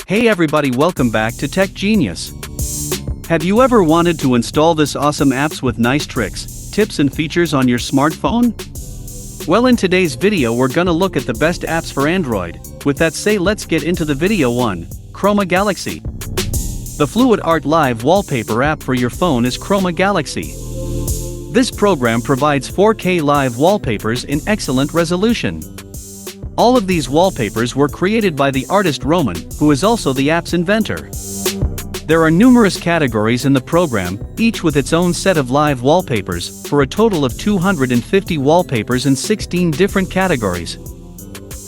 Hey everybody, welcome back to Tech Genius. Have you ever wanted to install this awesome apps with nice tricks, tips and features on your smartphone? Well, in today's video we're gonna look at the best apps for Android. With that say, let's get into the video. 1. Chroma Galaxy. The Fluid Art Live wallpaper app for your phone is Chroma Galaxy. This program provides 4K live wallpapers in excellent resolution. All of these wallpapers were created by the artist Roman, who is also the app's inventor. There are numerous categories in the program, each with its own set of live wallpapers, for a total of 250 wallpapers in 16 different categories.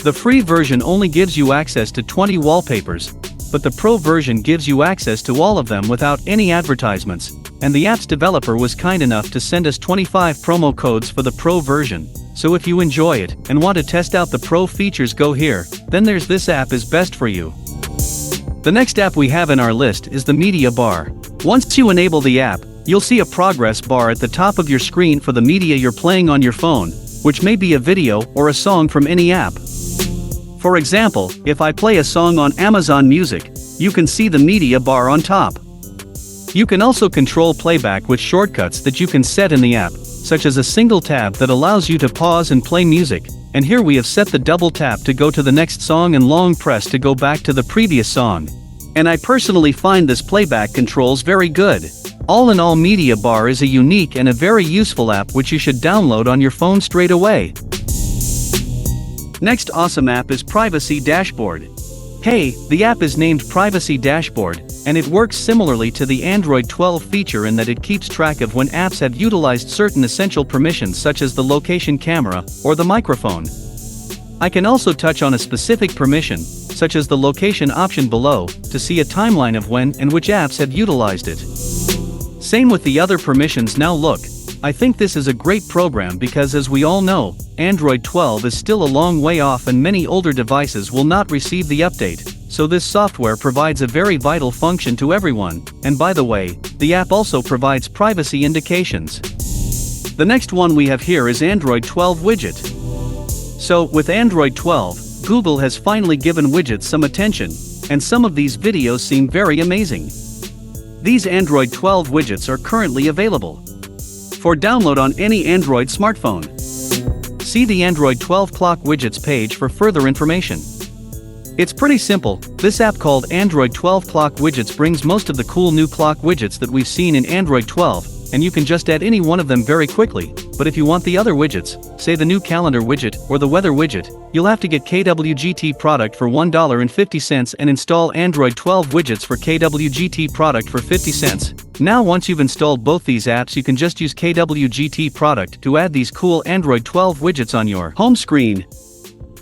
The free version only gives you access to 20 wallpapers, but the Pro version gives you access to all of them without any advertisements, and the app's developer was kind enough to send us 25 promo codes for the Pro version. So if you enjoy it and want to test out the Pro features, go here, then there's this app is best for you. The next app we have in our list is the Media Bar. Once you enable the app, you'll see a progress bar at the top of your screen for the media you're playing on your phone, which may be a video or a song from any app. For example, if I play a song on Amazon Music, you can see the media bar on top. You can also control playback with shortcuts that you can set in the app, such as a single tab that allows you to pause and play music, and here we have set the double tap to go to the next song and long press to go back to the previous song. And I personally find this playback controls very good. All in all, Media Bar is a unique and a very useful app which you should download on your phone straight away. Next awesome app is Privacy Dashboard. Hey, the app is named Privacy Dashboard, and it works similarly to the Android 12 feature in that it keeps track of when apps have utilized certain essential permissions such as the location camera or the microphone. I can also touch on a specific permission, such as the location option below, to see a timeline of when and which apps have utilized it. Same with the other permissions. Now look, I think this is a great program because, as we all know, Android 12 is still a long way off and many older devices will not receive the update, so this software provides a very vital function to everyone. And by the way, the app also provides privacy indications. The next one we have here is Android 12 Widget. So, with Android 12, Google has finally given widgets some attention, and some of these videos seem very amazing. These Android 12 widgets are currently available for download on any Android smartphone. See the Android 12 Clock Widgets page for further information. It's pretty simple. This app called Android 12 Clock Widgets brings most of the cool new clock widgets that we've seen in Android 12, and you can just add any one of them very quickly. But if you want the other widgets, say the new calendar widget or the weather widget, you'll have to get KWGT product for $1.50 and install Android 12 widgets for KWGT product for 50 cents. Now once you've installed both these apps, you can just use KWGT product to add these cool Android 12 widgets on your home screen.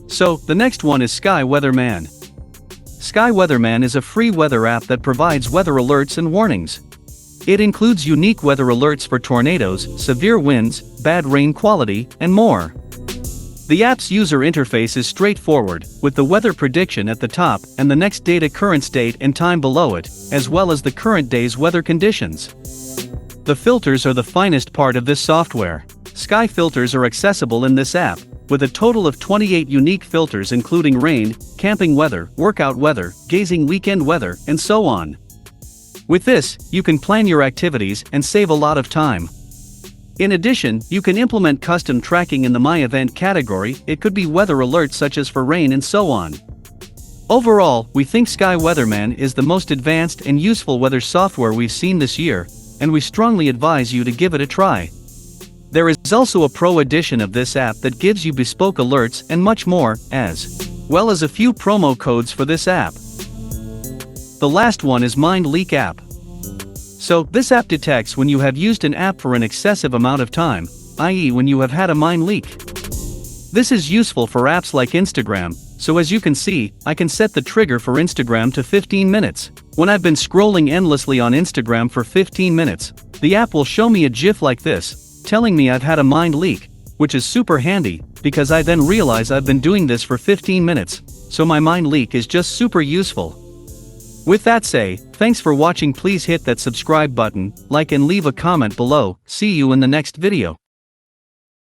So, the next one is Sky Weatherman. Sky Weatherman is a free weather app that provides weather alerts and warnings. It includes unique weather alerts for tornadoes, severe winds, bad rain quality, and more. The app's user interface is straightforward, with the weather prediction at the top and the next data current state and time below it, as well as the current day's weather conditions. The filters are the finest part of this software. Sky filters are accessible in this app, with a total of 28 unique filters including rain, camping weather, workout weather, gazing weekend weather, and so on. With this, you can plan your activities and save a lot of time. In addition, you can implement custom tracking in the My Event category. It could be weather alerts such as for rain and so on. Overall, we think Sky Weatherman is the most advanced and useful weather software we've seen this year, and we strongly advise you to give it a try. There is also a Pro edition of this app that gives you bespoke alerts and much more, as well as a few promo codes for this app. The last one is Mind Leak app. So, this app detects when you have used an app for an excessive amount of time, i.e. when you have had a mind leak. This is useful for apps like Instagram, so as you can see, I can set the trigger for Instagram to 15 minutes. When I've been scrolling endlessly on Instagram for 15 minutes, the app will show me a GIF like this, telling me I've had a mind leak, which is super handy, because I then realize I've been doing this for 15 minutes, so my mind leak is just super useful. With that say, thanks for watching. Please hit that subscribe button, like and leave a comment below. See you in the next video.